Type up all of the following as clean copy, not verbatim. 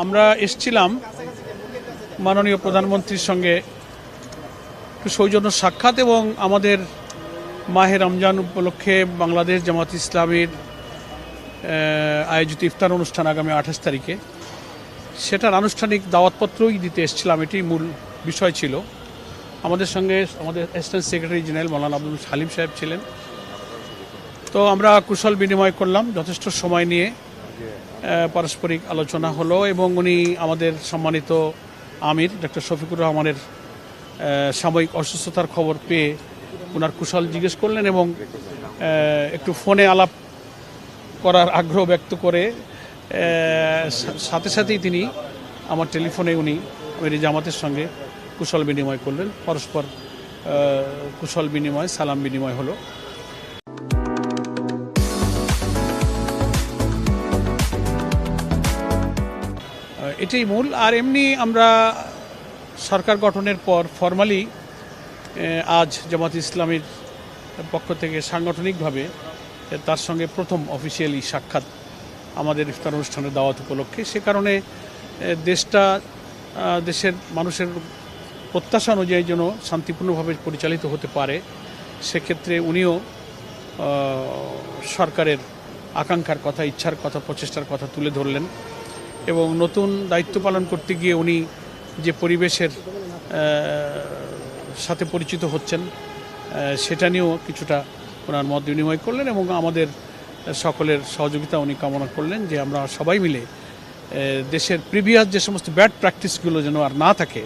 আমরা এসেছিলাম মাননীয় প্রধানমন্ত্রীর সঙ্গে একটু সৌজন্য সাক্ষাৎ এবং আমাদের মাহে রমজান উপলক্ষে বাংলাদেশ জামাত ইসলামীর আয়োজিত ইফতার অনুষ্ঠান আগামী 28 তারিখে সেটার আনুষ্ঠানিক দাওয়াতপত্রই দিতে এসেছিলাম। এটি মূল বিষয় ছিল। আমাদের সঙ্গে আমাদের অ্যাসিস্ট্যান্ট সেক্রেটারি জেনারেল মৌলানা আব্দুল হালিম সাহেব ছিলেন। তো আমরা কুশল বিনিময় করলাম যথেষ্ট সময় নিয়ে, পারস্পরিক আলোচনা হলো এবং উনি আমাদের সম্মানিত আমির ডক্টর শফিকুর রহমানের সাময়িক অসুস্থতার খবর পেয়ে ওনার কুশল জিজ্ঞেস করলেন এবং একটু ফোনে আলাপ করার আগ্রহ ব্যক্ত করে সাথে সাথেই তিনি আমার টেলিফোনে উনি মেরি জামাতের সঙ্গে কুশল বিনিময় করলেন। পরস্পর কুশল বিনিময় সালাম বিনিময় হলো। এটাই মূল। আর এমনি আমরা সরকার গঠনের পর ফরমালি আজ জামাত ইসলামীর পক্ষ থেকে সাংগঠনিকভাবে তার সঙ্গে প্রথম অফিসিয়ালি সাক্ষাৎ আমাদের ইফতার অনুষ্ঠানের দাওয়াত উপলক্ষে। সে কারণে দেশের মানুষের প্রত্যাশা অনুযায়ী যেন শান্তিপূর্ণভাবে পরিচালিত হতে পারে, সেক্ষেত্রে উনিও সরকারের আকাঙ্ক্ষার কথা, ইচ্ছার কথা, প্রচেষ্টার কথা তুলে ধরলেন এবং নতুন দায়িত্ব পালন করতে গিয়ে উনি যে পরিবেশের সাথে পরিচিত হচ্ছেন সেটা নিয়েও কিছুটা ওনার মত বিনিময় করলেন এবং আমাদের সকলের সহযোগিতা উনি কামনা করলেন যে আমরা সবাই মিলে দেশের প্রিভিয়াস যে সমস্ত ব্যাড প্র্যাকটিসগুলো যেন আর না থাকে,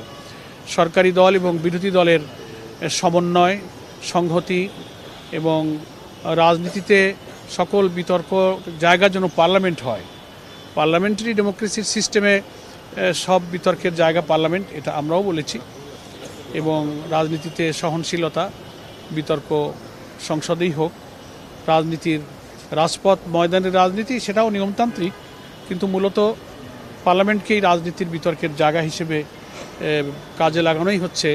সরকারি দল এবং বিরোধী দলের সমন্বয়, সংহতি এবং রাজনীতিতে সকল বিতর্ক জায়গা যেন পার্লামেন্ট হয়। পার্লামেন্টারি ডেমোক্রেসির সিস্টেমে সব বিতর্কের জায়গা পার্লামেন্ট, এটা আমরাও বলেছি। এবং রাজনীতিতে সহনশীলতা, বিতর্ক সংসদেই হোক, রাজনীতির রাজপথ ময়দানের রাজনীতি সেটাও নিয়মতান্ত্রিক, কিন্তু মূলত পার্লামেন্টকেই রাজনীতির বিতর্কের জায়গা হিসেবে কাজে লাগানোই হচ্ছে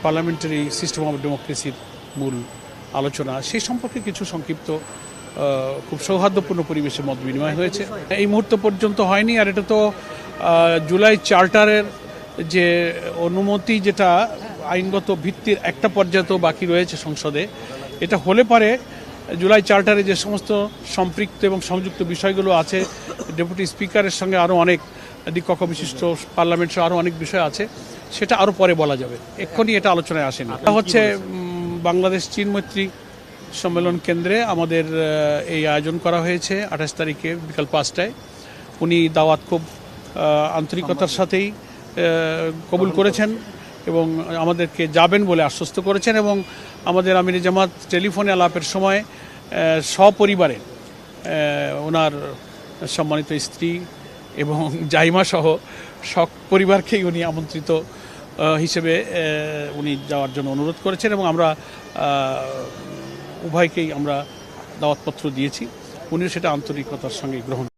পার্লামেন্টারি সিস্টেম অফ ডেমোক্রেসির মূল আলোচনা। সেই সম্পর্কে কিছু সংক্ষিপ্ত খুব সৌহার্দ্যপূর্ণ পরিবেশে মত বিনিময় হয়েছে। এই মুহূর্ত পর্যন্ত হয়নি। আর এটা তো জুলাই চার্টারের যে অনুমতি, যেটা আইনগত ভিত্তির একটা পর্যায়ে তো বাকি রয়েছে সংসদে, এটা হলে পারে জুলাই চার্টারে যে সমস্ত সম্পৃক্ত এবং সংযুক্ত বিষয়গুলো আছে, ডেপুটি স্পিকারের সঙ্গে আরও অনেক দ্বিকক্ষ বিশিষ্ট পার্লামেন্টের আরও অনেক বিষয় আছে, সেটা আরও পরে বলা যাবে, এক্ষুনি এটা আলোচনায় আসেনি। এটা হচ্ছে বাংলাদেশ চীন মৈত্রী সম্মেলন কেন্দ্রে আমাদের এই আয়োজন করা হয়েছে 28 তারিখে বিকাল 5টায়। উনি দাওয়াত খুব আন্তরিকতার সাথেই কবুল করেছেন এবং আমাদেরকে যাবেন বলে আশ্বস্ত করেছেন এবং আমাদের আমির জামাত টেলিফোনে আলাপের সময় সপরিবারে ওনার সম্মানিত স্ত্রী এবং জাইমা সহ সব পরিবারকেই উনি আমন্ত্রিত হিসেবে উনি যাওয়ার জন্য অনুরোধ করেছেন এবং আমরা উভয়কেই আমরা দাওয়াতপত্র দিয়েছি। উনিও সেটা আন্তরিকতার সঙ্গে গ্রহণ